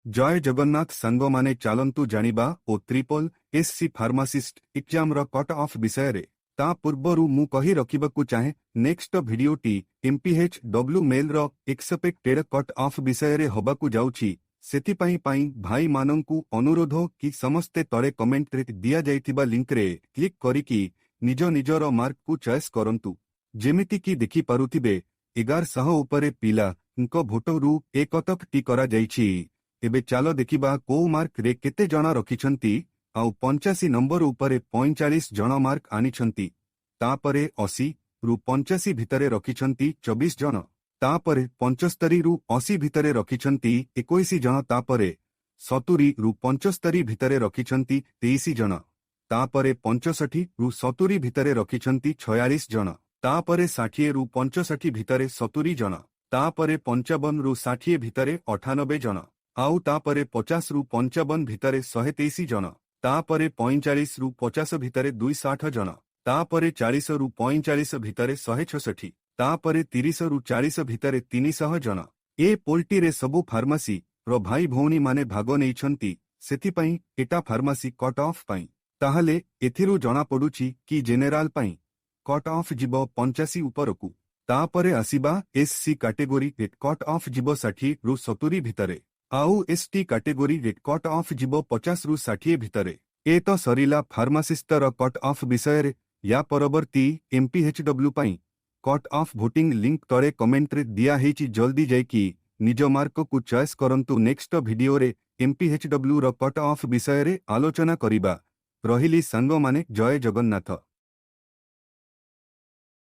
जय जगन्नाथ सांग माने चालंतु जानिबा ओ ट्रिपल एससी फार्मासिस्ट एग्जाम रो कट ऑफ विषय रे ता पूर्वरु मु कहि रखिबाकु चाहे नेक्स्ट भिडियोटी एमपीएचडब्ल्यू मेल रो एक्सपेक्टेड कट ऑफ विषय रे होबाकु जाउछि सेतिपाई भाई मानंकु अनुरोध कि समस्ते तळे कमेंट रे दिया जाइतिबा लिंक रे क्लिक करिकि निज निजर मार्क को चॉइस करंतु जेमिति कि देखि पारुथिबे 1100 उपरे पिला इंको भोटरु एकतक टी करा जाइछि। एबे चालो देखिबा को मार्क रे केते जण रखिछंती आउ 85 नंबर उपरे 45 जण मार्क आनिछंती तापरे 80 रु 85 भितरे रखिछंती 24 जण तापरे 75 रु 80 भितरे रखिछंती 21 जण तापरे 70 रु 75 भितरे रखिछंती 23 जण तापरे 65 रु 70 भितरे रखिछंती 46 जण तापरे 60 रु 65 भितरे 70 जण तापरे 55 रु 60 भितरे 98 जण आउ तापरे 50 रु 55 भितरे 123 जण तापरे 45 रु 50 भितरे 260 जण तापरे 40 रु 45 भितरे 166 तापरे 30 रु 40 भितरे 300 जण ए पोल्टी रे सबु फार्मासी रो भाई भौणी माने भाग नेइछंती सेथिपाई एटा फार्मासी कट ऑफ पाई ताहाले एथिरु जणा पडुछि कि जेनेराल पाई कट ऑफ जिवो 85 उपरकु तापरे आसीबा एससी कैटेगरी रे कट ऑफ जिवो 60 रु 70 भितरे आउ एसटी कैटेगरी रे कट ऑफ जिवो 50 रु 60 भितरे ए तो सरीला फार्मासिस्टर कट ऑफ विषय रे या परवर्ती MPHW pi cut off voting link तळे कमेंट रे दिया हेछि जल्दी जाइकि निज मार्क को चॉइस करंतु नेक्स्ट वीडियो रे एमपीएचडब्ल्यू रो कट ऑफ विषय रे आलोचना करिबा रहिली सांग माने जय जगन्नाथ।